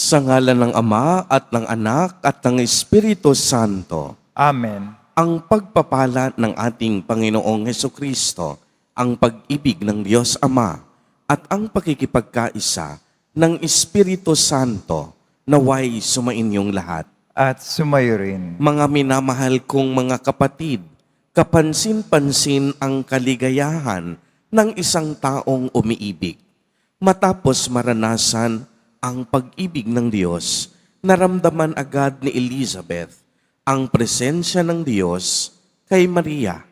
Sa ngalan ng Ama at ng Anak at ng Espiritu Santo. Amen. Ang pagpapala ng ating Panginoong Hesukristo, ang pag-ibig ng Diyos Ama, at ang pakikipagkaisa ng Espiritu Santo naway sumainyong lahat. At sumayo rin. Mga minamahal kong mga kapatid, kapansin-pansin ang kaligayahan ng isang taong umiibig. Matapos maranasan ang pag-ibig ng Diyos, naramdaman agad ni Elizabeth ang presensya ng Diyos kay Maria.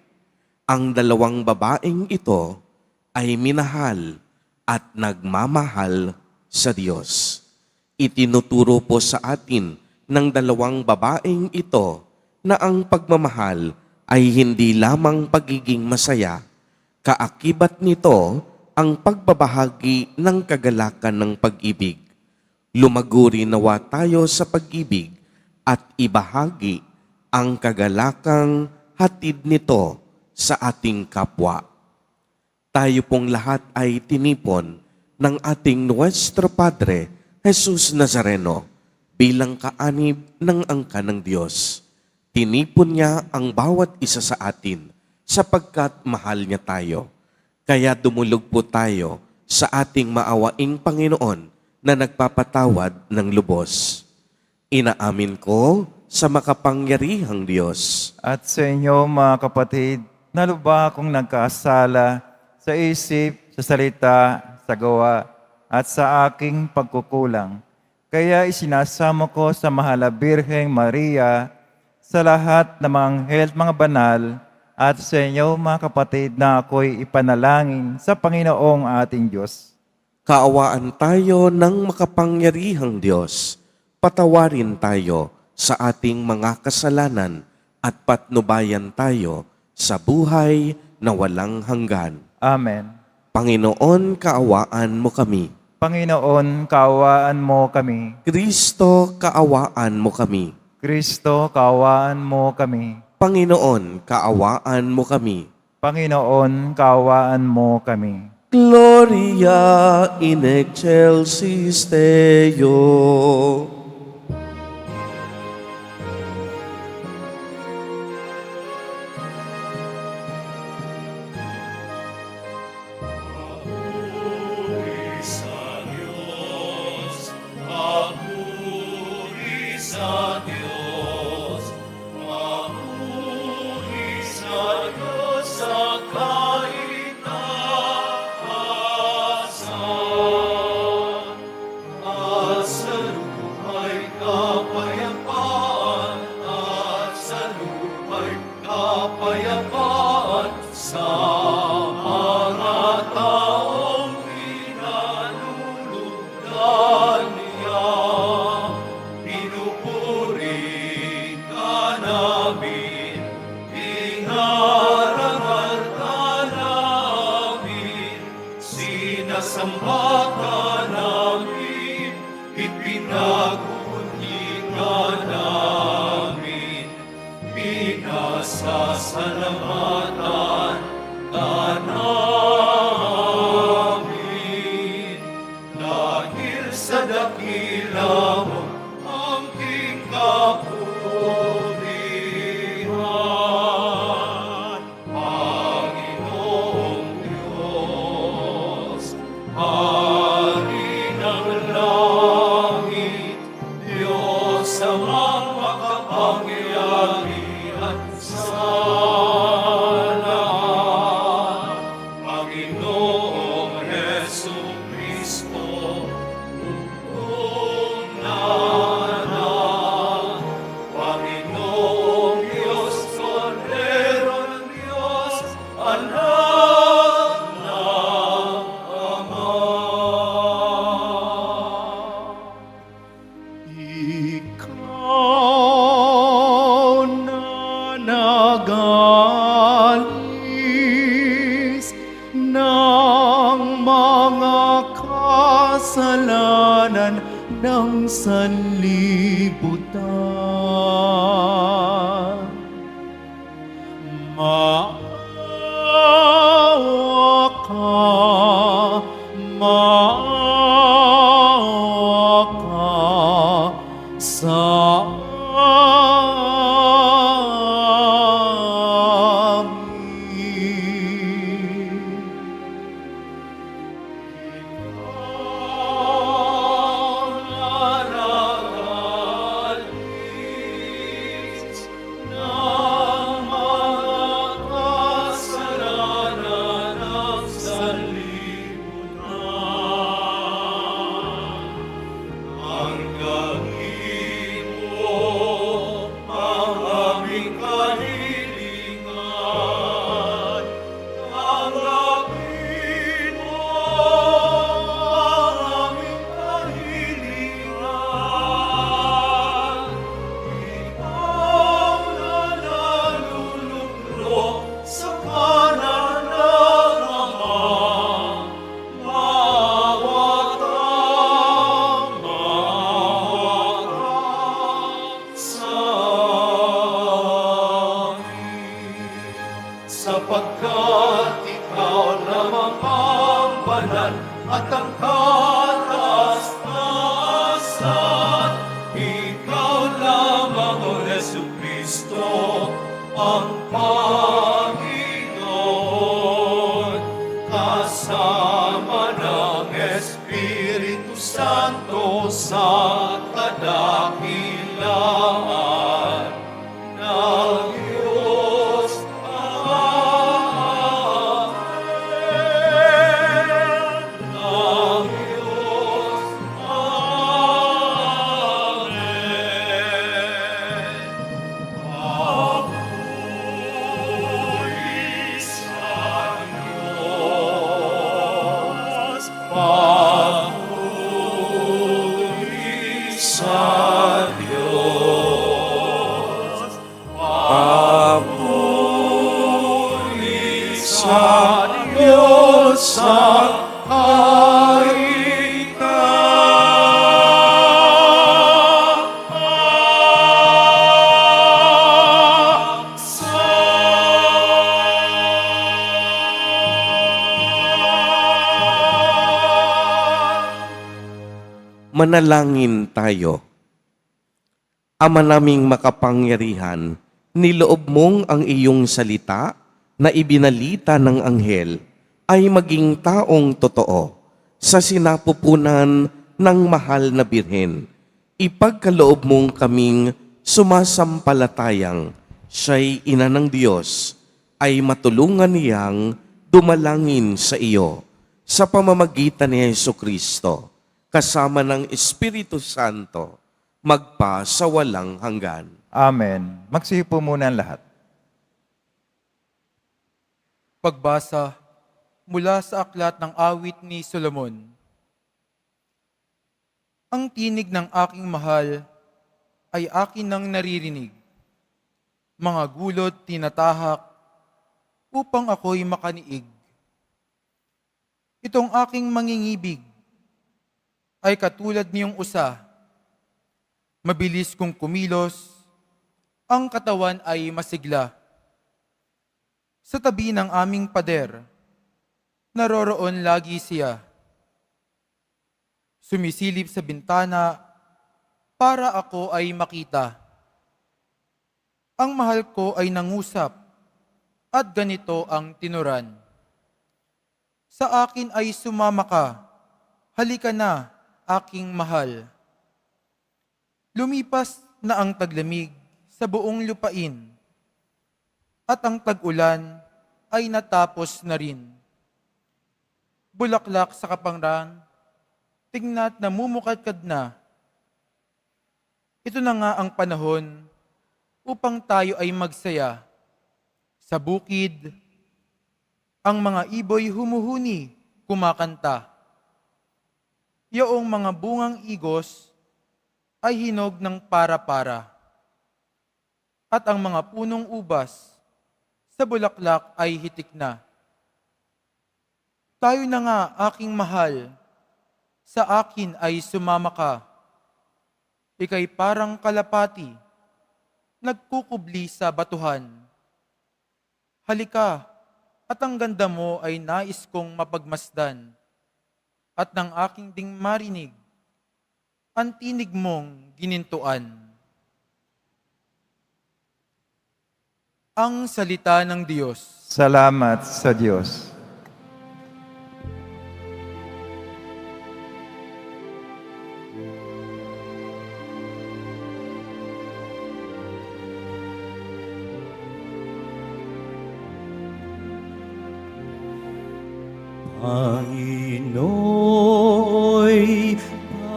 Ang dalawang babaeng ito ay minahal at nagmamahal sa Diyos. Itinuturo po sa atin ng dalawang babaeng ito na ang pagmamahal ay hindi lamang pagiging masaya, kaakibat nito ang pagbabahagi ng kagalakan ng pag-ibig. Lumaguri nawa tayo sa pag-ibig at ibahagi ang kagalakang hatid nito sa ating kapwa. Tayo pong lahat ay tinipon ng ating Nuestro Padre, Jesus Nazareno, bilang kaanib ng angka ng Diyos. Tinipon niya ang bawat isa sa atin sapagkat mahal niya tayo. Kaya dumulog po tayo sa ating maawaing Panginoon na nagpapatawad ng lubos. Inaamin ko sa makapangyarihang Diyos. At sa inyo, mga kapatid, naluba akong nagkasala sa isip, sa salita, sa gawa, at sa aking pagkukulang. Kaya isinasamo ko sa Mahal na Birheng Maria, sa lahat ng mga anghel, mga banal, at sa inyo, mga kapatid, na ako'y ipanalangin sa Panginoong ating Diyos. Kaawaan tayo ng makapangyarihang Diyos. Patawarin tayo sa ating mga kasalanan at patnubayan tayo sa buhay na walang hanggan. Amen. Panginoon, kaawaan mo kami. Panginoon, kaawaan mo kami. Kristo, kaawaan mo kami. Kristo, kaawaan mo kami. Panginoon, kaawaan mo kami. Panginoon, kaawaan mo kami. Gloria in excelsis Deo. Kapayapaan sa mga taong pinalulugdan niya. Pinupuri ka namin, inarangal ka namin, sinasamba ka namin, ipinagunyi ka namin, pinasasalamatan ka namin. Dahil sa dakila mo ang king kapurihan, Panginoong Diyos, Hari ng langit, Diyos amang makapangyarihan sa lahat. Panginoong Jesucristo, bugtong na. Panginoong Diyos, Kordero ng Diyos, Anak ng Ama. Ikaw na nagalis ng mga kasalanan ng sanlibutan. Maawa ka, maawa ka sa amin. Ikaw na nagalis ng mga kasalanan ng sanlibutan. Ang gawin mo ang aming kahilingan. Ang gawin mo ang aming kahilingan. Ikaw na nalulugro sa kanan ng Ama. Maawa ka sa amin. Sapagkat ikaw lamang ang banal at ang kataas-taasan. Ikaw lamang, O Jesucristo, ang Panginoon, kasama ng Espiritu Santo sa kadakilaan ng Diyos Ama. Ng Diyos Amen. Manalangin tayo. Ama naming makapangyarihan, niloob mong ang iyong salita na ibinalita ng anghel ay maging taong totoo sa sinapupunan ng mahal na birhen. Ipagkaloob mong kaming sumasampalatayang siya'y ina ng Diyos ay matulungan niyang dumalangin sa iyo sa pamamagitan ni Jesucristo kasama ng Espiritu Santo magpa sa walang hanggan. Amen. Magsipo muna ang lahat. Pagbasa mula sa aklat ng awit ni Solomon. Ang tinig ng aking mahal ay akin nang naririnig. Mga gulot tinatahak upang ako'y makaniig. Itong aking mangingibig ay katulad niyong usa. Mabilis kong kumilos, ang katawan ay masigla. Sa tabi ng aming pader, naroroon lagi siya. Sumisilip sa bintana para ako ay makita. Ang mahal ko ay nangusap at ganito ang tinuran. Sa akin ay sumama ka, halika na, aking mahal. Lumipas na ang taglamig sa buong lupain, at ang tag-ulan ay natapos na rin. Bulaklak sa kapangran, tingna't namumukadkad na. Ito na nga ang panahon upang tayo ay magsaya. Sa bukid, ang mga iboy humuhuni, kumakanta. Yaong mga bungang igos ay hinog ng para-para. At ang mga punong ubas sa bulaklak ay hitik na. Tayo na nga, aking mahal, sa akin ay sumama ka. Ika'y parang kalapati, nagkukubli sa batuhan. Halika, at ang ganda mo ay nais kong mapagmasdan, at ng aking ding marinig, ang tinig mong ginintuan. Ang salita ng Diyos. Salamat sa Diyos. Panginooy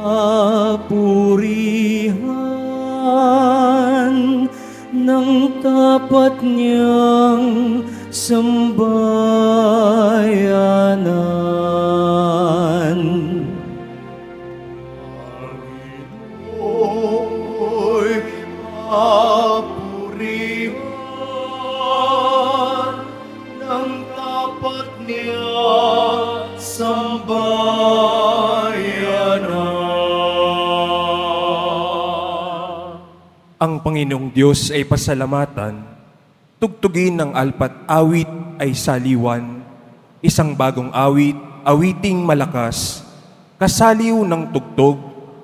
papurihan ng tapat niyang sambayanan. Panginooy papurihan ng tapat niyang sambayanan. Ang Panginoong Diyos ay pasalamatan, tugtugin ng alpat awit ay saliwan, isang bagong awit, awiting malakas, kasaliw ng tugtog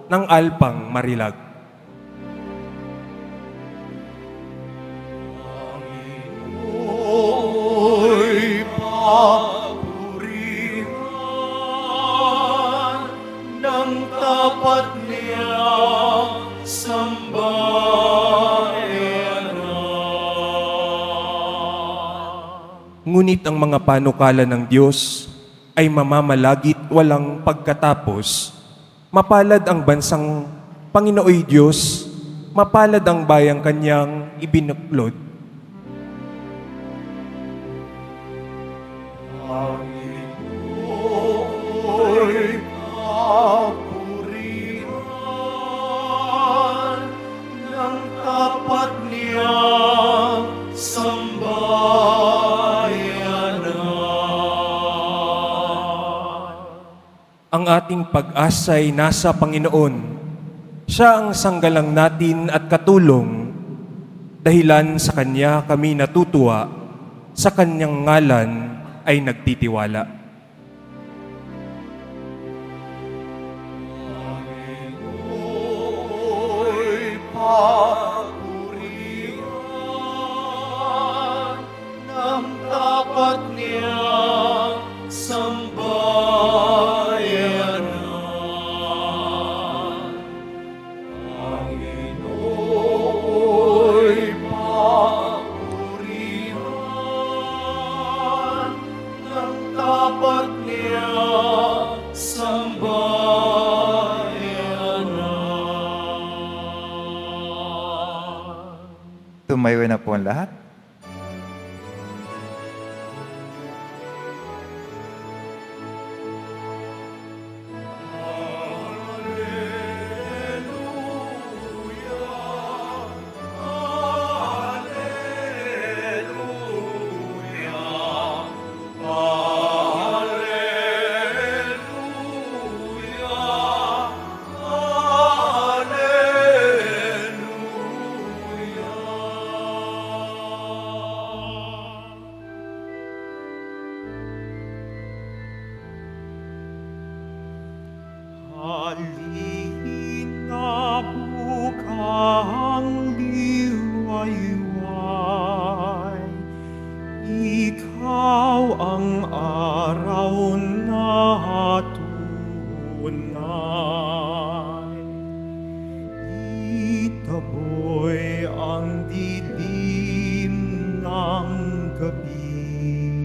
ng alpang marilag. Panginoy papurihan ng tapat niyang sambayanan. Ngunit ang mga panukala ng Diyos ay mamamalagit walang pagkatapos. Mapalad ang bansang Panginooy Diyos, mapalad ang bayang kanyang ibinuklod. Panginoy papurihan ng tapat niyang sambayanan. Ang ating pag-asa'y nasa Panginoon. Siya ang sanggalang natin at katulong. Dahilan sa Kanya kami natutuwa, sa Kanyang ngalan ay nagtitiwala. papurihan ng tapat niyang sambayanan. Pangino'y papurihan ng tapat niyang sambayanan. Tumayo na po ang lahat. Halina bukang liwayway, ikaw ang araw na tunay. Itaboy ang dilim ng gabi,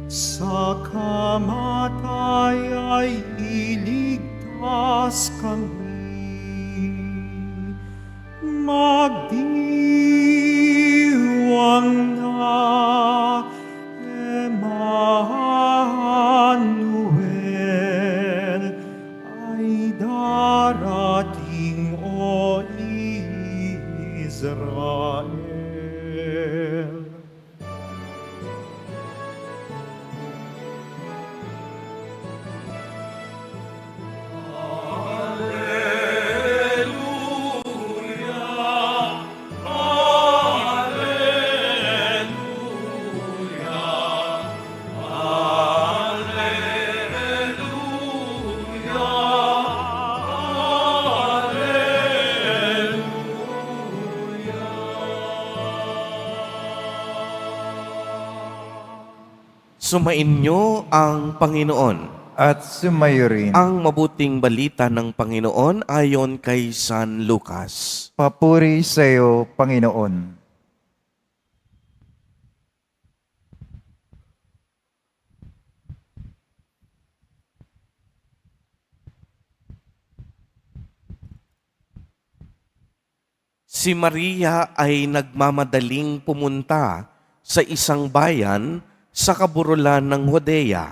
sa kamatay ay iligtas kami. Magdiwang na Emmanuel ay darating, o Israel. Sumainyo ang Panginoon. At sumayo rin. Ang mabuting balita ng Panginoon ayon kay San Lucas. Papuri sa iyo, Panginoon. Si Maria ay nagmamadaling pumunta sa isang bayan sa kaburulan ng Judea.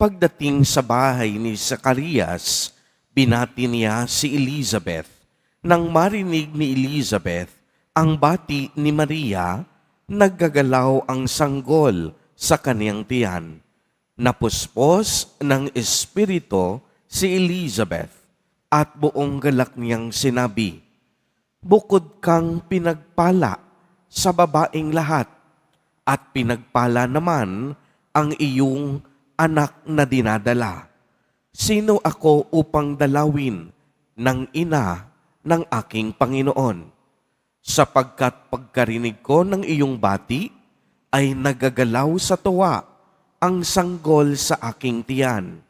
Pagdating sa bahay ni Zacarias, binati niya si Elizabeth. Nang marinig ni Elizabeth ang bati ni Maria, naggagalaw ang sanggol sa kaniyang tiyan. Napuspos ng Espiritu si Elizabeth at buong galak niyang sinabi, "Bukod kang pinagpala sa babaeng lahat, at pinagpala naman ang iyong anak na dinadala. Sino ako upang dalawin ng ina ng aking Panginoon? Sapagkat pagkarinig ko ng iyong bati, ay nagagalaw sa tuwa ang sanggol sa aking tiyan.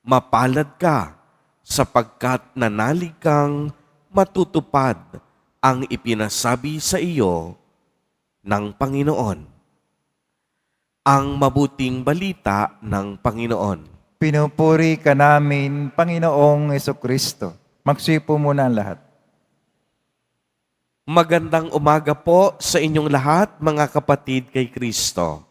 Mapalad ka, sapagkat nanalig kang matutupad ang ipinasabi sa iyo ng Panginoon." Ang mabuting balita ng Panginoon. Pinupuri ka namin, Panginoong Jesucristo. Magsipo muna ang lahat. Magandang umaga po sa inyong lahat, mga kapatid kay Kristo.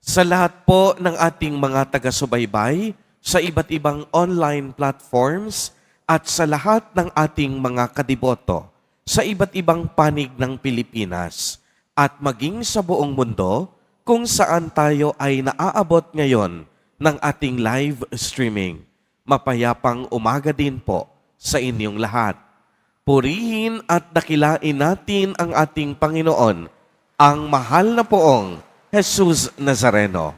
Sa lahat po ng ating mga taga-subaybay, sa iba't ibang online platforms, at sa lahat ng ating mga kadiboto, sa iba't ibang panig ng Pilipinas, at maging sa buong mundo kung saan tayo ay naaabot ngayon ng ating live streaming. Mapayapang umaga din po sa inyong lahat. Purihin at dakilain natin ang ating Panginoon, ang mahal na poong Jesus Nazareno.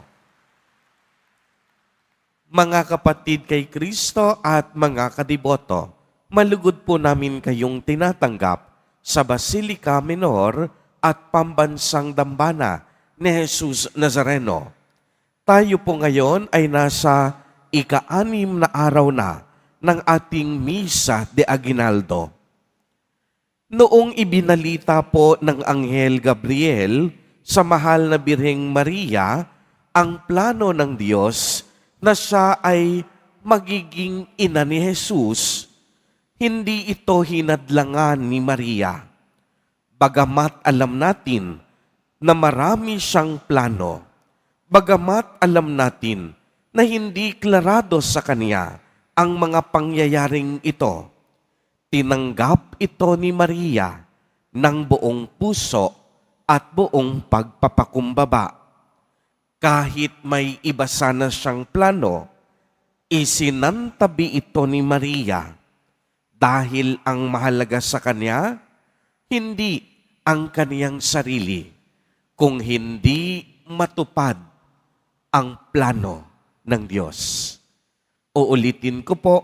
Mga kapatid kay Kristo at mga kadiboto, malugod po namin kayong tinatanggap sa Basilica Minor at Pambansang Dambana ni Jesus Nazareno. Tayo po ngayon ay nasa ika-6 na araw na ng ating Misa de Aguinaldo. Noong ibinalita po ng Anghel Gabriel sa mahal na Birheng Maria ang plano ng Diyos na siya ay magiging ina ni Jesus, hindi ito hinadlangan ni Maria. Bagamat alam natin na marami siyang plano, bagamat alam natin na hindi klarado sa kanya ang mga pangyayaring ito, tinanggap ito ni Maria ng buong puso at buong pagpapakumbaba. Kahit may iba sana siyang plano, isinantabi ito ni Maria dahil ang mahalaga sa kanya, hindi ang kaniyang sarili, kung hindi matupad ang plano ng Diyos. Uulitin ko po,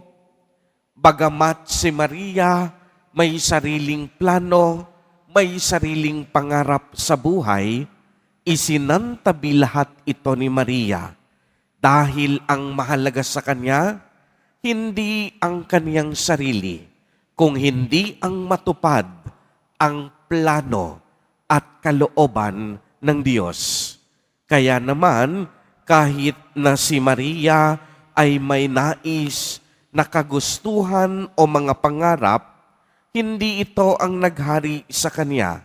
bagamat si Maria may sariling plano, may sariling pangarap sa buhay, isinantabi lahat ito ni Maria dahil ang mahalaga sa kanya, hindi ang kaniyang sarili, kung hindi ang matupad ang plano at kalooban ng Diyos. Kaya naman, kahit na si Maria ay may nais na kagustuhan o mga pangarap, hindi ito ang naghari sa kanya,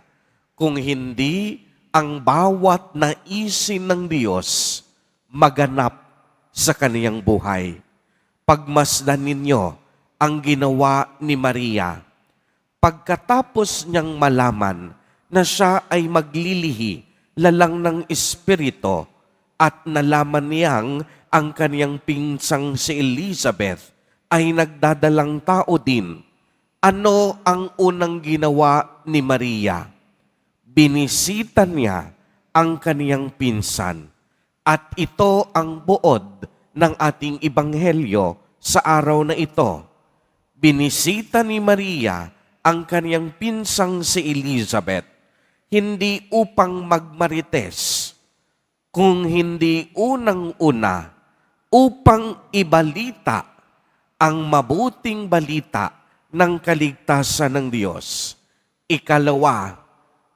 kung hindi ang bawat naisin ng Diyos maganap sa kaniyang buhay. Pagmasdan ninyo ang ginawa ni Maria. Pagkatapos niyang malaman na siya ay maglilihi lalang ng Espiritu at nalaman niyang ang kaniyang pinsang si Elizabeth ay nagdadalang tao din, ano ang unang ginawa ni Maria? Binisita niya ang kaniyang pinsan. At ito ang buod ng ating ebanghelyo sa araw na ito. Binisita ni Maria ang kaniyang pinsang si Elizabeth, hindi upang magmarites, kung hindi unang-una, upang ibalita ang mabuting balita ng kaligtasan ng Diyos. Ikalawa,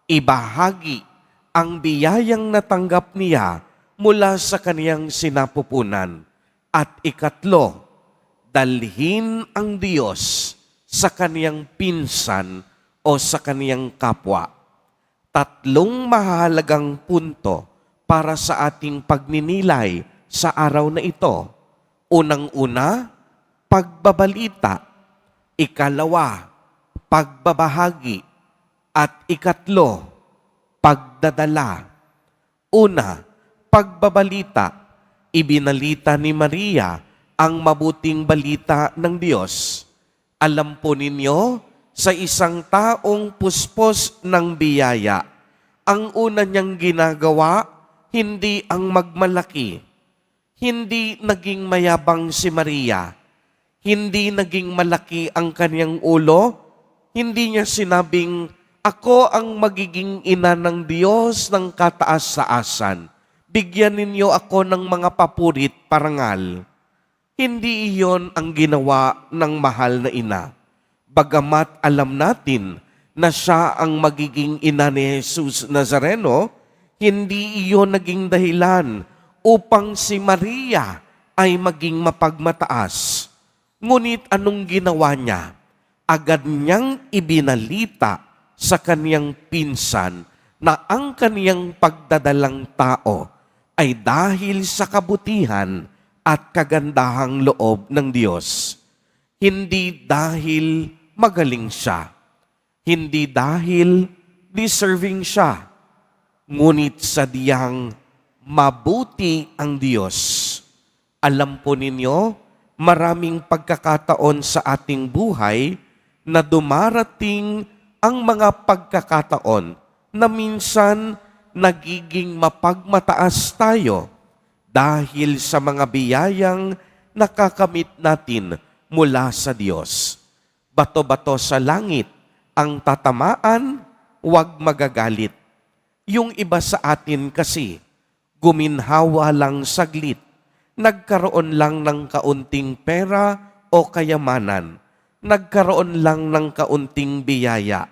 ibahagi ang biyayang natanggap niya mula sa kaniyang sinapupunan. At ikatlo, dalhin ang Diyos sa kaniyang pinsan o sa kaniyang kapwa. Tatlong mahalagang punto para sa ating pagninilay sa araw na ito. Unang-una, pagbabalita. Ikalawa, pagbabahagi. At ikatlo, pagdadala. Una, pagbabalita. Ibinalita ni Maria ang mabuting balita ng Diyos. Alam po ninyo, sa isang taong puspos ng biyaya, ang una niyang ginagawa, hindi ang magmalaki. Hindi naging mayabang si Maria. Hindi naging malaki ang kaniyang ulo. Hindi niya sinabing, ako ang magiging ina ng Diyos ng kataas-taasan. Bigyan ninyo ako ng mga papurit parangal. Hindi iyon ang ginawa ng mahal na ina. Bagamat alam natin na siya ang magiging ina ni Jesus Nazareno, hindi iyon naging dahilan upang si Maria ay maging mapagmataas. Ngunit anong ginawa niya? Agad niyang ibinalita sa kaniyang pinsan na ang kaniyang pagdadalang tao ay dahil sa kabutihan at kagandahang loob ng Diyos. Hindi dahil magaling siya. Hindi dahil deserving siya. Ngunit sadyang mabuti ang Diyos. Alam po ninyo, maraming pagkakataon sa ating buhay na dumarating ang mga pagkakataon na minsan nagiging mapagmataas tayo dahil sa mga biyayang nakakamit natin mula sa Diyos. bato-bato sa langit ang tatamaan, huwag magagalit. Yung iba sa atin kasi, guminhawa lang saglit, nagkaroon lang ng kaunting pera o kayamanan, nagkaroon lang ng kaunting biyaya.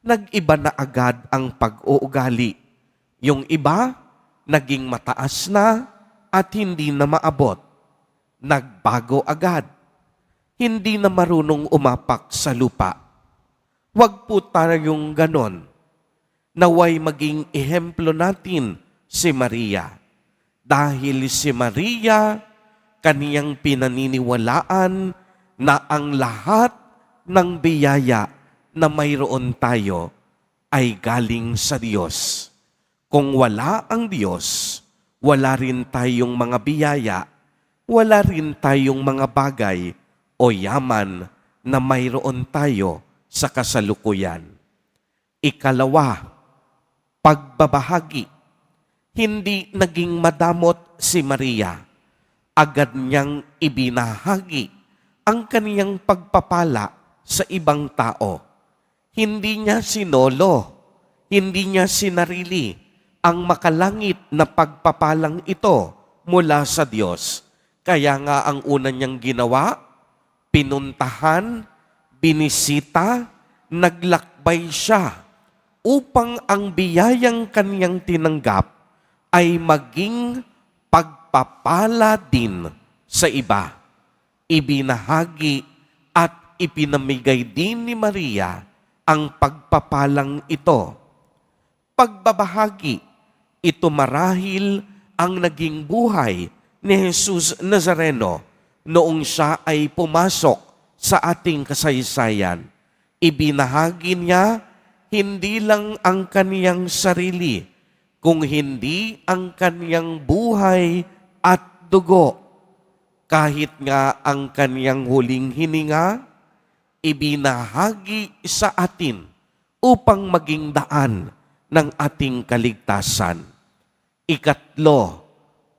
Nag-iba na agad ang pag-uugali. Yung iba, naging mataas na at hindi na maabot. Nagbago agad. Hindi na marunong umapak sa lupa. Huwag po tayong ganon. Naway maging ehemplo natin si Maria. Dahil si Maria, kaniyang pinaniniwalaan na ang lahat ng biyaya na mayroon tayo ay galing sa Diyos. Kung wala ang Diyos, wala rin tayong mga biyaya, wala rin tayong mga bagay o yaman na mayroon tayo sa kasalukuyan. Ikalawa, pagbabahagi. Hindi naging madamot si Maria. Agad niyang ibinahagi ang kaniyang pagpapala sa ibang tao. Hindi niya sinolo, hindi niya sinarili ang makalangit na pagpapalang ito mula sa Diyos. Kaya nga ang una niyang ginawa, pinuntahan, binisita, naglakbay siya upang ang biyayang kaniyang tinanggap ay maging pagpapala din sa iba. Ibinahagi at ipinamigay din ni Maria ang pagpapalang ito. Pagbabahagi, ito marahil ang naging buhay ni Jesus Nazareno noong siya ay pumasok sa ating kasaysayan. Ibinahagi niya hindi lang ang kaniyang sarili, kung hindi ang kaniyang buhay at dugo. Kahit nga ang kaniyang huling hininga, ibinahagi sa atin upang maging daan ng ating kaligtasan. Ikatlo,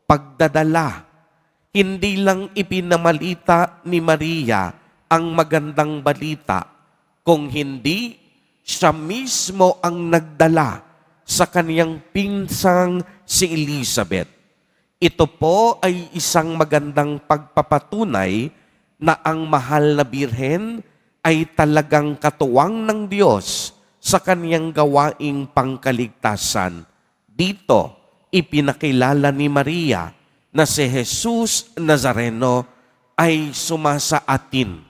pagdadala. Hindi lang ipinamalita ni Maria ang magandang balita, kung hindi siya mismo ang nagdala sa kaniyang pinsang si Elizabeth. Ito po ay isang magandang pagpapatunay na ang mahal na birhen ay talagang katuwang ng Diyos sa kaniyang gawaing pangkaligtasan. Dito, ipinakilala ni Maria na si Jesus Nazareno ay sumasa atin.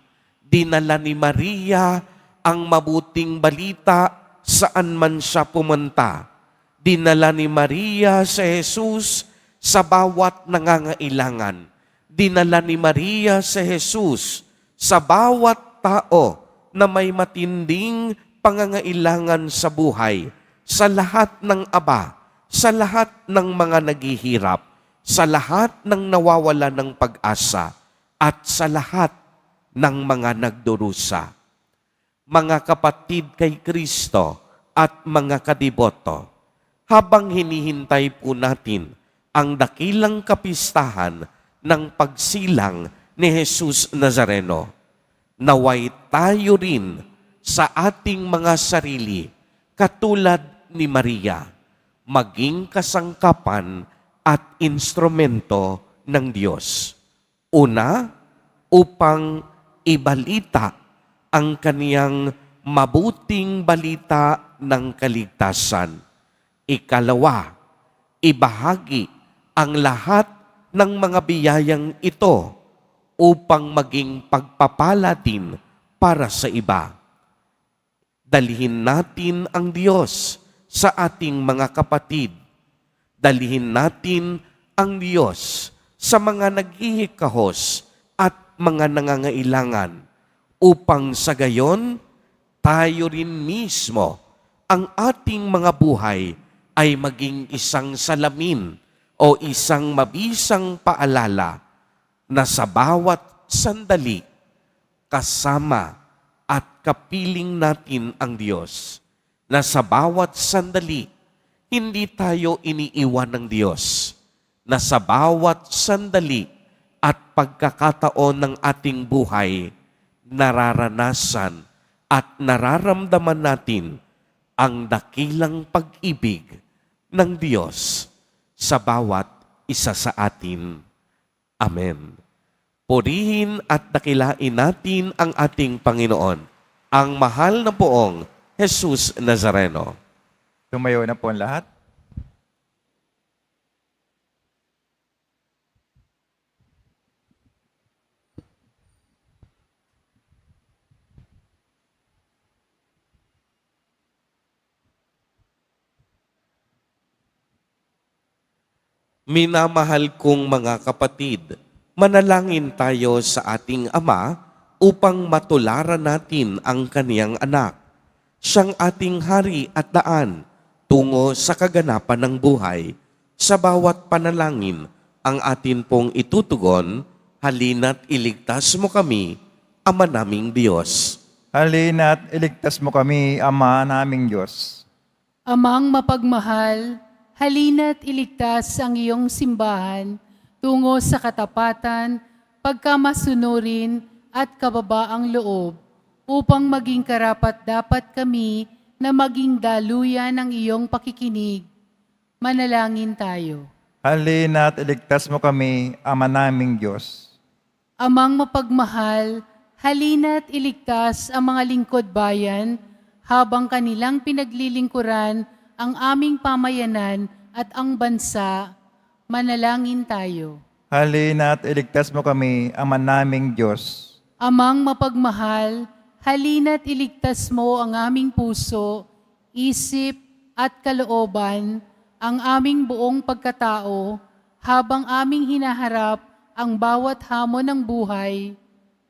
Dinala ni Maria ang mabuting balita saan man siya pumunta. Dinala ni Maria si Jesus sa bawat nangangailangan. Dinala ni Maria si Jesus sa bawat tao na may matinding pangangailangan sa buhay, sa lahat ng aba, sa lahat ng mga naghihirap, sa lahat ng nawawala ng pag-asa, at sa lahat ng mga nagdurusa. Mga kapatid kay Kristo at mga kadiboto, habang hinihintay po natin ang dakilang kapistahan ng pagsilang ni Jesus Nazareno, naway tayo rin sa ating mga sarili, katulad ni Maria, maging kasangkapan at instrumento ng Diyos. Una, upang ibalita ang kaniyang mabuting balita ng kaligtasan. Ikalawa, ibahagi ang lahat ng mga biyayang ito upang maging pagpapala din para sa iba. Dalhin natin ang Diyos sa ating mga kapatid. Dalhin natin ang Diyos sa mga naghihikahos at mga nangangailangan upang sa gayon tayo rin mismo ang ating mga buhay ay maging isang salamin o isang mabisang paalala na sa bawat sandali kasama at kapiling natin ang Diyos, na sa bawat sandali hindi tayo iniiwan ng Diyos, na sa bawat sandali at pagkakataon ng ating buhay, nararanasan at nararamdaman natin ang dakilang pag-ibig ng Diyos sa bawat isa sa atin. Amen. Purihin at dakilain natin ang ating Panginoon, ang mahal na poong Jesus Nazareno. Tumayo na po ang lahat. Minamahal kong mga kapatid, manalangin tayo sa ating Ama upang matularan natin ang kaniyang anak, siyang ating hari at daan tungo sa kaganapan ng buhay. Sa bawat panalangin, ang atin pong itutugon, halina't iligtas mo kami, Ama naming Diyos. Halina't iligtas mo kami, Ama naming Diyos. Amang mapagmahal, halina't iligtas ang iyong simbahan tungo sa katapatan, pagkamasunurin at kababaang loob upang maging karapat-dapat kami na maging daluyan ng iyong pakikinig. Manalangin tayo. Halina't iligtas mo kami, Ama naming Diyos. Amang mapagmahal, halina't iligtas ang mga lingkod bayan habang kanilang pinaglilingkuran ang aming pamayanan at ang bansa. Manalangin tayo. Halina't iligtas mo kami, Ama naming Diyos. Amang mapagmahal, halina't iligtas mo ang aming puso, isip at kalooban, ang aming buong pagkatao, habang aming hinaharap ang bawat hamon ng buhay.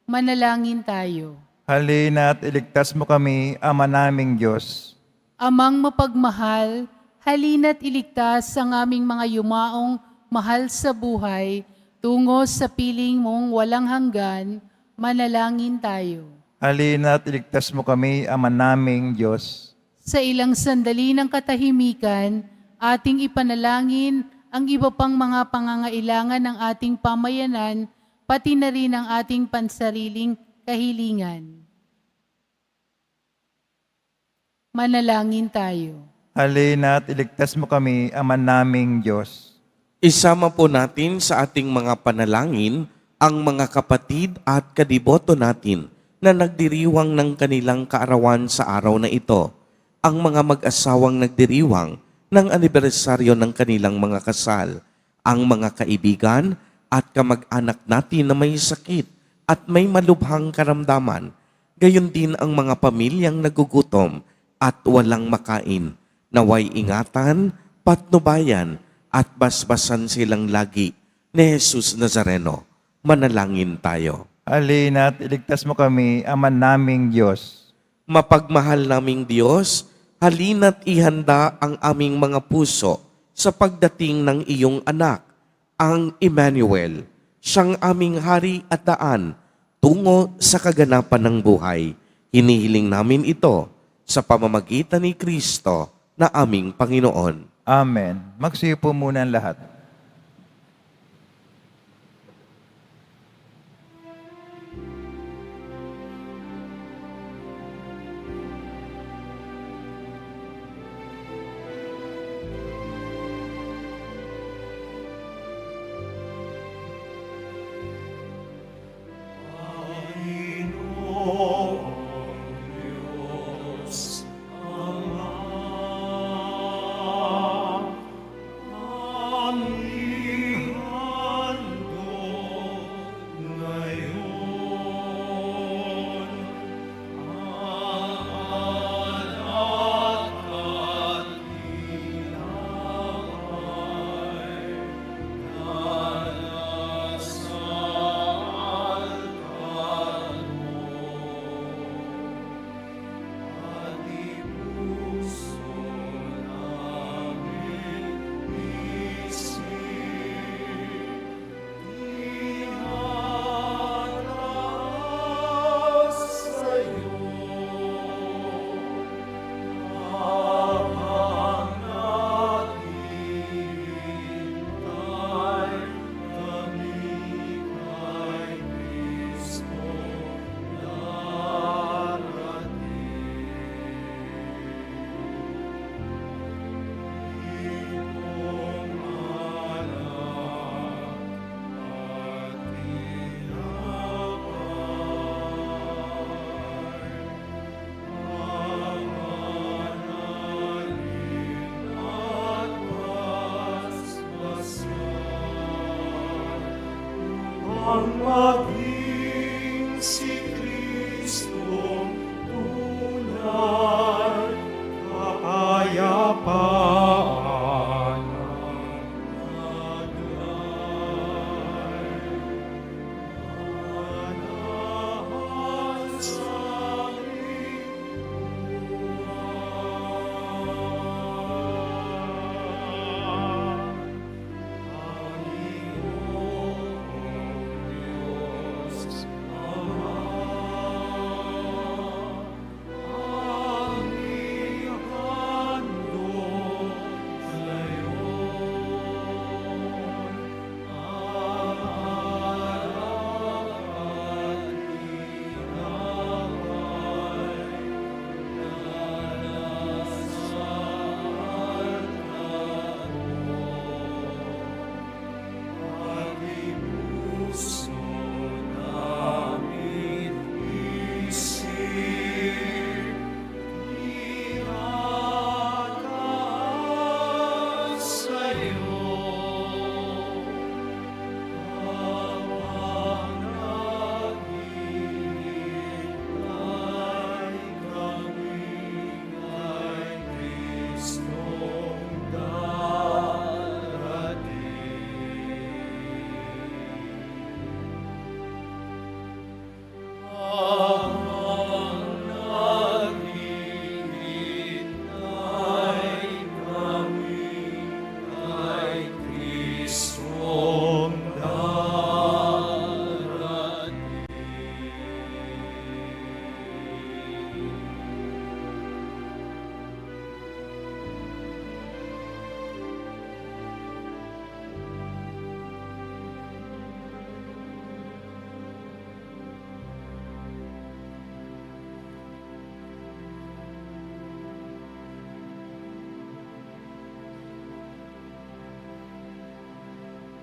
Manalangin tayo. Halina't iligtas mo kami, Ama naming Diyos. Amang mapagmahal, halina't iligtas ang aming mga yumaong mahal sa buhay tungo sa piling mong walang hanggan. Manalangin tayo. Halina't iligtas mo kami, Ama naming Diyos. Sa ilang sandali ng katahimikan, ating ipanalangin ang iba pang mga pangangailangan ng ating pamayanan, pati na rin ang ating pansariling kahilingan. Manalangin tayo. Halina't iligtas mo kami, Ama naming Diyos. Isama po natin sa ating mga panalangin ang mga kapatid at kadiboto natin na nagdiriwang ng kanilang kaarawan sa araw na ito. Ang mga mag-asawang nagdiriwang ng anibersaryo ng kanilang mga kasal, ang mga kaibigan at kamag-anak natin na may sakit at may malubhang karamdaman, gayon din ang mga pamilyang nagugutom at walang makain, naway ingatan, patnubayan at basbasan silang lagi ni Jesus Nazareno. Manalangin tayo. Halina't iligtas mo kami, Ama naming Diyos. Mapagmahal naming Diyos, halina't ihanda ang aming mga puso sa pagdating ng iyong anak, ang Emmanuel, siyang aming hari at daan, tungo sa kaganapan ng buhay. Hinihiling namin ito sa pamamagitan ni Kristo na aming Panginoon. Amen. Magsiyo po muna ang lahat. Amen.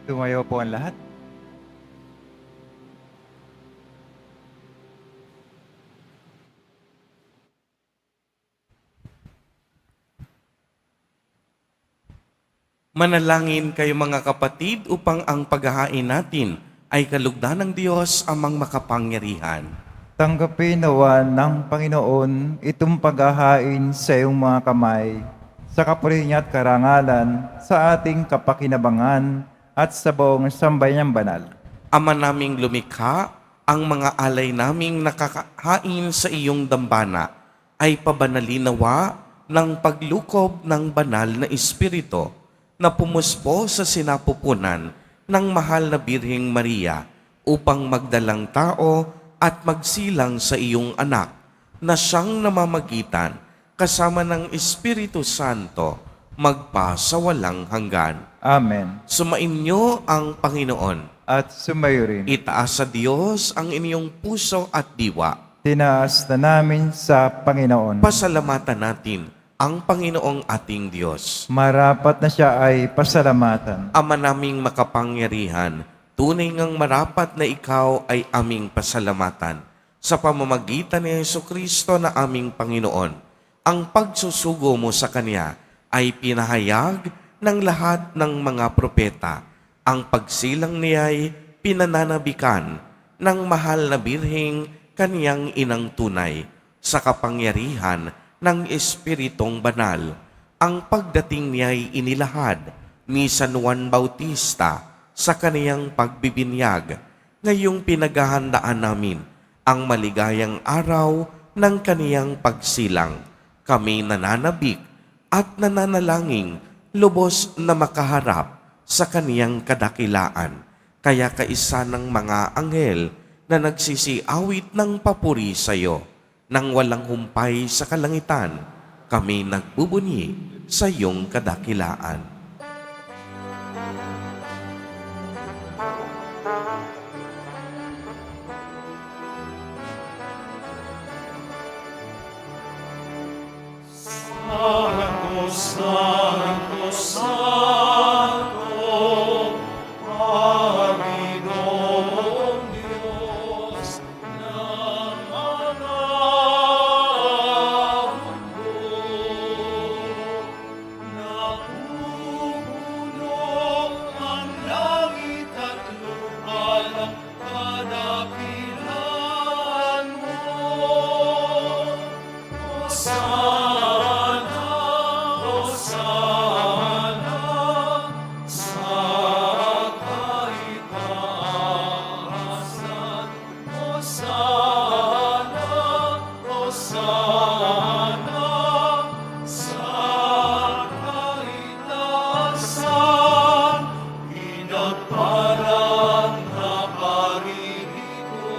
Tumayo po ang lahat. Manalangin kayo mga kapatid upang ang paghahain natin ay kalugdan ng Diyos amang makapangyarihan. Tanggapin nawa ng Panginoon itong paghahain sa iyong mga kamay, sa kapuri niya at karangalan, sa ating kapakinabangan at sa buong sambayang banal. Ama naming lumikha, ang mga alay naming nakakahain sa iyong dambana ay pabanalinawa ng paglukob ng banal na Espiritu na pumuspo sa sinapupunan ng mahal na Birheng Maria upang magdalang tao at magsilang sa iyong anak na siyang namamagitan kasama ng Espiritu Santo magpasawalang hanggan. Amen. Sumainyo ang Panginoon. At sumayo rin. Itaas sa Diyos ang inyong puso at diwa. Tinaas na namin sa Panginoon. Pasalamatan natin ang Panginoong ating Diyos. Marapat na siya ay pasalamatan. Ama naming makapangyarihan, tunay ngang marapat na ikaw ay aming pasalamatan. Sa pamamagitan ni Jesucristo na aming Panginoon, ang pagsusugo mo sa Kanya ay pinahayag ng lahat ng mga propeta. Ang pagsilang niya'y pinananabikan ng mahal na Birheng Kaniyang inang tunay sa kapangyarihan ng Espiritong Banal. Ang pagdating niya'y inilahad ni San Juan Bautista sa kaniyang pagbibinyag. Ngayong pinaghahandaan namin ang maligayang araw ng kaniyang pagsilang. Kami nananabik at nananalangin lubos na makaharap sa kaniyang kadakilaan. Kaya kaisa ng mga anghel na nagsisiawit ng papuri sa iyo, nang walang humpay sa kalangitan, kami nagbubunyi sa iyong kadakilaan. Santo, Santo, Santo, Panginoong Diyos ng mga napupuno ang langit at lupa ng kadakilan mo. Hosana, Hosana, sa kaitaasan. Hosana, Hosana, sa kaitaasan. Pinagparang na parito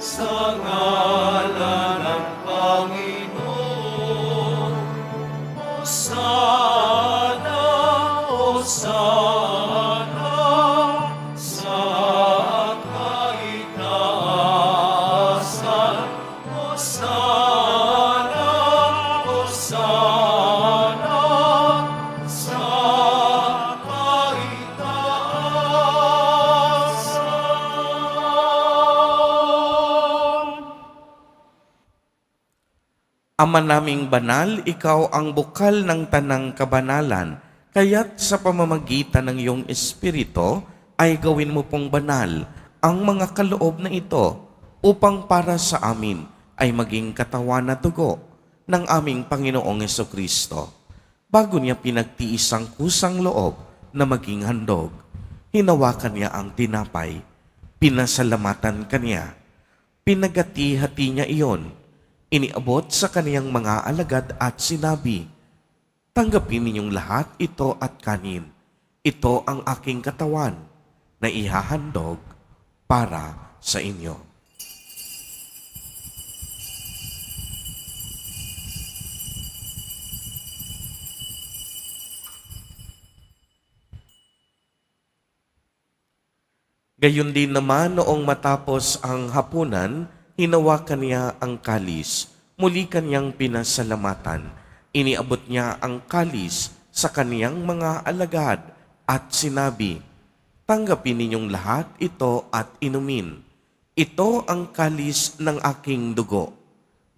sa ngalan ng Panginoon. Hosana, Hosana, sa kaitaasan. Hosana, Hosana, sa kaitaasan. Ama naming banal, ikaw ang bukal ng tanang kabanalan, kaya't sa pamamagitan ng iyong Espiritu ay gawin mo pong banal ang mga kaloob na ito upang para sa amin ay maging katawan na dugo ng aming Panginoong Jesucristo. Bago niya pinagtiis ang kusang loob na maging handog, hinawakan niya ang tinapay, pinasalamatan kaniya, pinagati-hati niya iyon, iniabot sa kaniyang mga alagad at sinabi, "Tanggapin ninyong lahat ito at kanin. Ito ang aking katawan na ihahandog para sa inyo." Gayon din naman noong matapos ang hapunan, hinawakan niya ang kalis, muli kaniyang pinasalamatan. Iniabot niya ang kalis sa kaniyang mga alagad at sinabi, "Tanggapin ninyong lahat ito at inumin. Ito ang kalis ng aking dugo,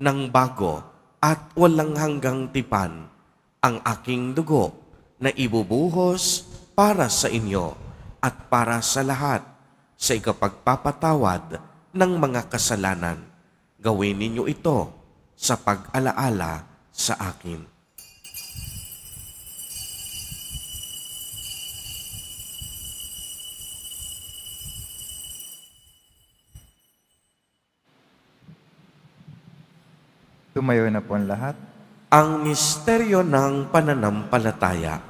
ng bago at walang hanggang tipan, ang aking dugo na ibubuhos para sa inyo at para sa lahat sa ikapagpapatawad ng mga kasalanan. Gawin ninyo ito sa pag-alaala sa akin." Tumayo na po ang lahat. Ang misteryo ng pananampalataya.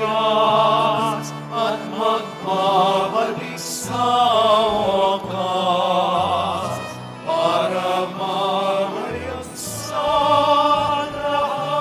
Mesiyas at magbabalik sa wakas para mahayag sa lahat.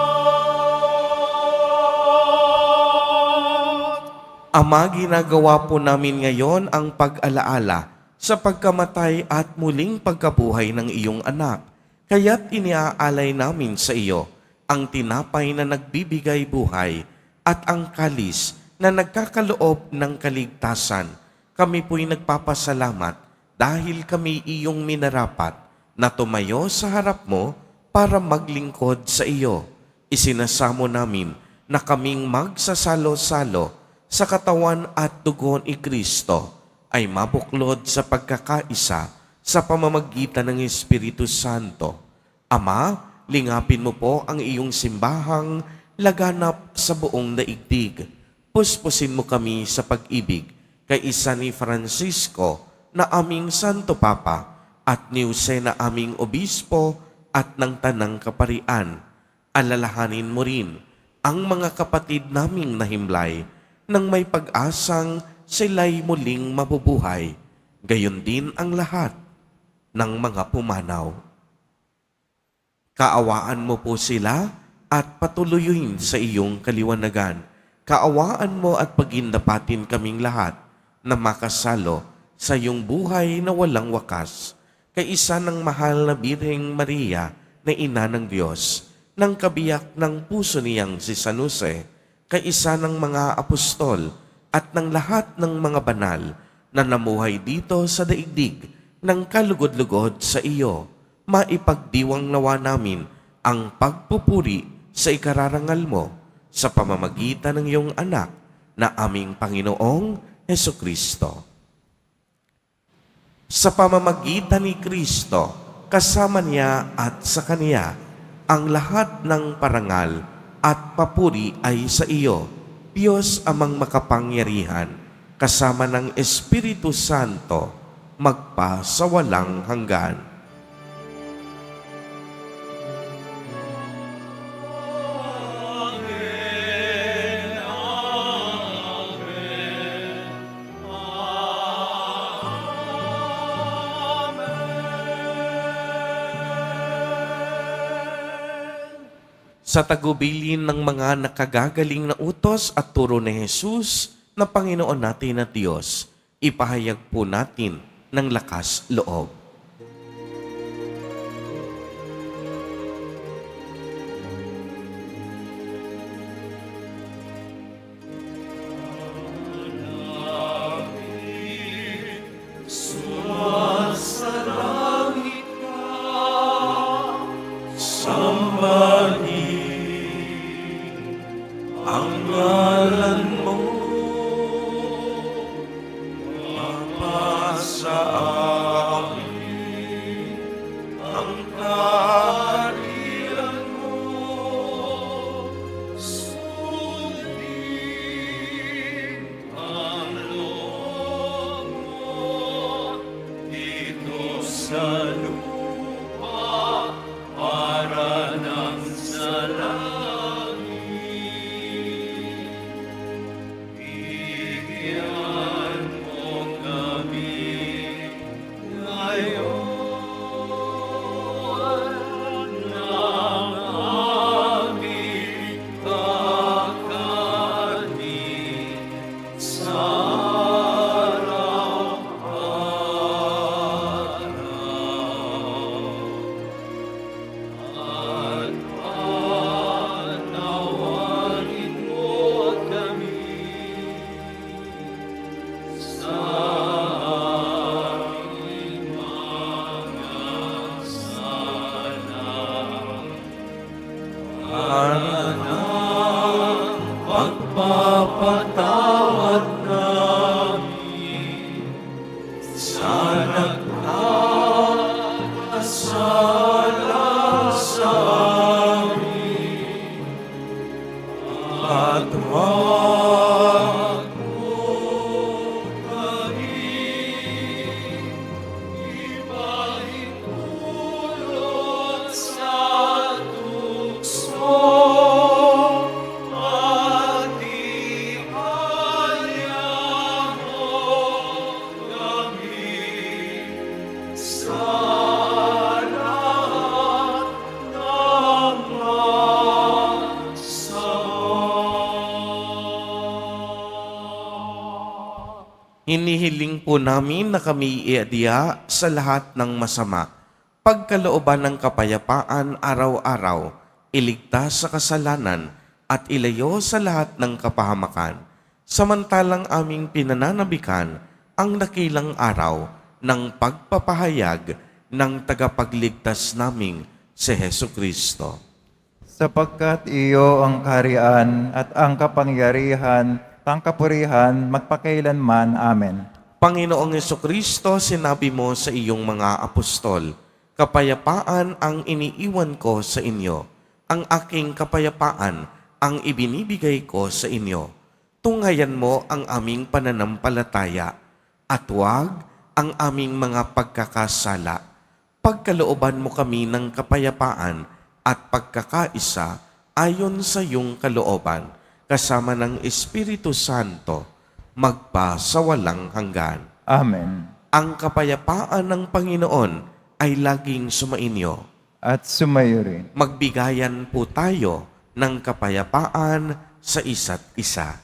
Ama, ginagawa po namin ngayon ang pag-alaala sa pagkamatay at muling pagkabuhay ng iyong anak. Kaya't iniaalay namin sa iyo ang tinapay na nagbibigay buhay at ang kalis na nagkakaloob ng kaligtasan. Kami po'y nagpapasalamat dahil kami iyong minarapat na tumayo sa harap mo para maglingkod sa iyo. Isinasamo namin na kaming magsasalo-salo sa katawan at dugo ni Kristo ay mabuklod sa pagkakaisa sa pamamagitan ng Espiritu Santo. Ama, lingapin mo po ang iyong simbahang laganap sa buong daigdig. Puspusin mo kami sa pag-ibig kay isa ni Francisco na aming Santo Papa at ni Jose na aming Obispo at ng Tanang Kaparian. Alalahanin mo rin ang mga kapatid naming nahimlay nang may pag-asang sila'y muling mabubuhay. Gayon din ang lahat ng mga pumanaw. Kaawaan mo po sila at patuloyin sa iyong kaliwanagan. Kaawaan mo at pagindapatin kaming lahat na makasalo sa iyong buhay na walang wakas. Kay isa ng mahal na Birheng Maria na Ina ng Diyos, ng kabiyak ng puso niyang si San Jose, kay isa ng mga apostol at ng lahat ng mga banal na namuhay dito sa daigdig ng kalugod-lugod sa iyo, maipagdiwang nawa namin ang pagpupuri sa ikararangal mo sa pamamagitan ng iyong anak na aming Panginoong Hesukristo. Sa pamamagitan ni Kristo, kasama niya at sa Kaniya, ang lahat ng parangal at papuri ay sa iyo, Diyos amang makapangyarihan, kasama ng Espiritu Santo, magpa sa walang hanggan. Sa tagubilin ng mga nakagagaling na utos at turo ni Jesus na Panginoon natin at Diyos, ipahayag po natin ng lakas loob. Sumasalangit ka, sambahin ang ngalan mo, mapasa amin ang kaharian mo, sundin ang loob mo dito sa lupa para nang sa langit. Bigyan mo kami ngayon ng at wag Hinihiling po namin na kami iadya sa lahat ng masama, pagkalooban ng kapayapaan araw-araw, iligtas sa kasalanan at ilayo sa lahat ng kapahamakan, samantalang aming pinananabikan ang dakilang araw ng pagpapahayag ng tagapagligtas naming si Hesu Kristo. Sapagkat iyo ang kaharian at ang kapangyarihan, ang kapurihan, magpakailanman. Amen. Panginoong Kristo, sinabi mo sa iyong mga apostol, kapayapaan ang iniiwan ko sa inyo, ang aking kapayapaan ang ibinibigay ko sa inyo. Tunghayan mo ang aming pananampalataya at huwag ang aming mga pagkakasala. Pagkalooban mo kami ng kapayapaan at pagkakaisa ayon sa iyong kalooban, kasama ng Espiritu Santo, magpa sa walang hanggan. Amen. Ang kapayapaan ng Panginoon ay laging sumainyo. At sumayo rin. Magbigayan po tayo ng kapayapaan sa isa't isa.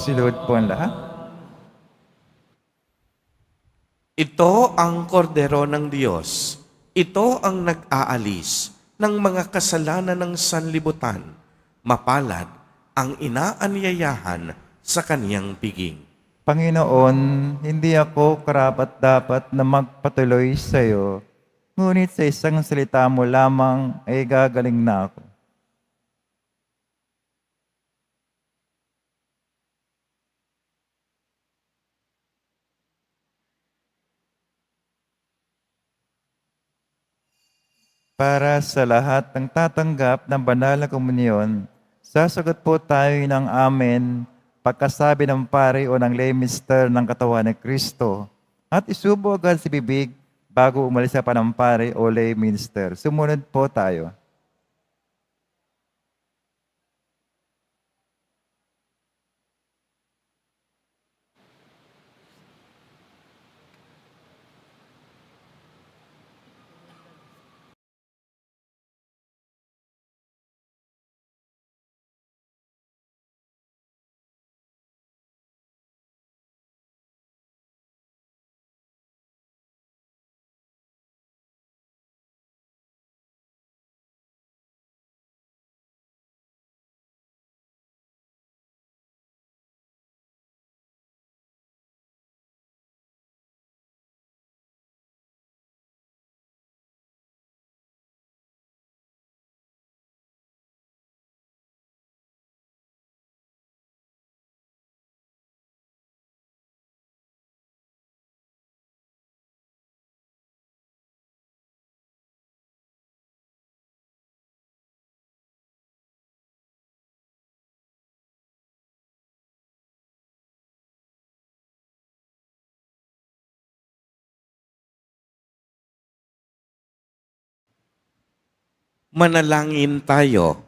Silod po ang lahat. Ito ang kordero ng Diyos. Ito ang nag-aalis ng mga kasalanan ng sanlibutan. Mapalad ang inaanyayahan sa kaniyang piging. Panginoon, hindi ako karapat-dapat na magpatuloy sa iyo, ngunit sa isang salita mo lamang ay gagaling na ako. Para sa lahat ng tatanggap ng banal na komunyon, sasagot po tayo ng amen pagkasabi ng pari o ng lay minister ng katawan ni Kristo at isubo agad sa bibig bago umalis sa panampari o lay minister. Sumunod po tayo. Manalangin tayo.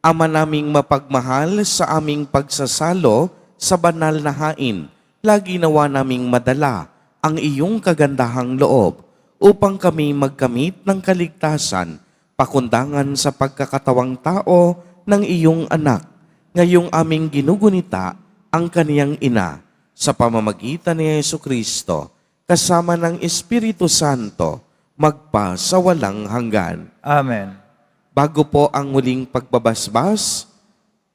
Ama naming mapagmahal, sa aming pagsasalo sa banal na hain, lagi nawa naming madala ang iyong kagandahang loob upang kami magkamit ng kaligtasan, pakundangan sa pagkakatawang tao ng iyong anak, ngayong aming ginugunita ang kaniyang ina sa pamamagitan ni Jesucristo, kasama ng Espiritu Santo, magpa sa walang hanggan. Amen. Bago po ang muling pagbabasbas,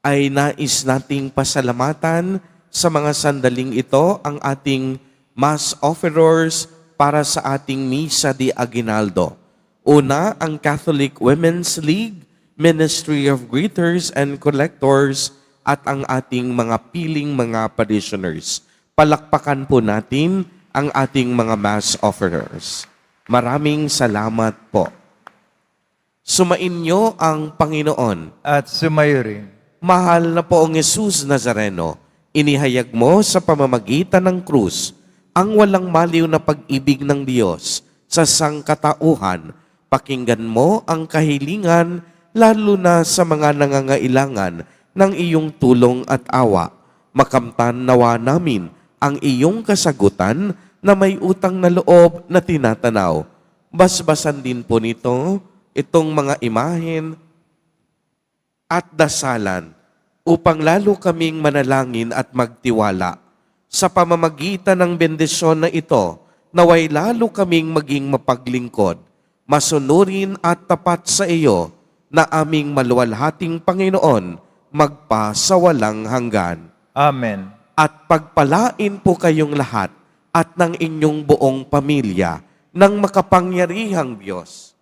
ay nais nating pasalamatan sa mga sandaling ito ang ating mass offerers para sa ating Misa de Aguinaldo. Una, ang Catholic Women's League, Ministry of Greeters and Collectors, at ang ating mga piling mga parishioners. Palakpakan po natin ang ating mga mass offerers. Maraming salamat po. Sumainyo ang Panginoon. At sumayo rin. Mahal na poong Jesus Nazareno, inihayag mo sa pamamagitan ng krus ang walang maliw na pag-ibig ng Diyos sa sangkatauhan. Pakinggan mo ang kahilingan, lalo na sa mga nangangailangan ng iyong tulong at awa. Makamtan nawa namin ang iyong kasagutan na may utang na loob na tinatanaw. Basbasan din po nito itong mga imahen at dasalan upang lalo kaming manalangin at magtiwala. Sa pamamagitan ng bendisyon na ito, naway lalo kaming maging mapaglingkod, masunurin at tapat sa iyo na aming maluwalhating Panginoon, magpa sa walang hanggan. Amen. At pagpalain po kayong lahat at ng inyong buong pamilya ng makapangyarihang Diyos,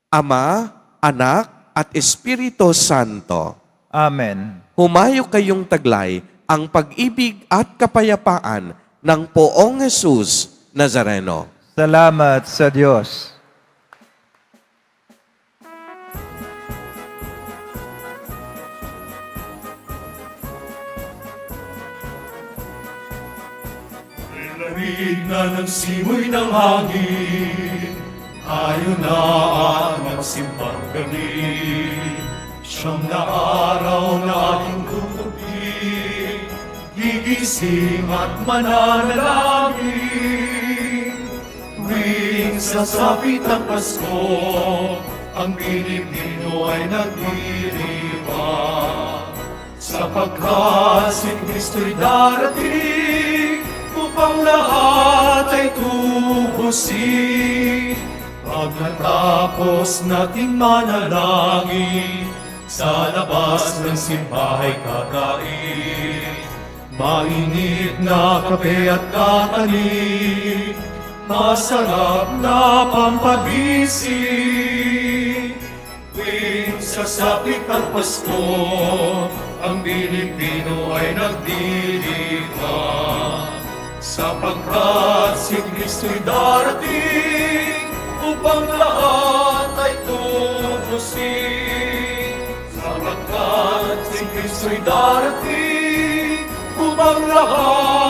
Ama, Anak, at Espiritu Santo. Amen. Humayo kayong taglay ang pag-ibig at kapayapaan ng poong Jesus Nazareno. Salamat sa Diyos. Lamig na ng simoy ng hangin, ayaw na at magsimpang gabi. Siyang na araw na ating tutupin, gigising at mananalangin. Tuwing sasapit ang Pasko, ang Pilipino ay nagdiriwang. Sapagkat si Kristo'y darating, upang lahat ay tubusin. Pag natapos nating manalangin, sa labas ng simbahay kakain. Mainit na kape at kakanin, masarap na pampagising. Tuwing sasapit ang Pasko, ang Pilipino ay nagdiriwang. Sapagkat si Kristo'y darating, upang lahat ay tubusin. Sapagkat si Kristo'y darating, upang lahat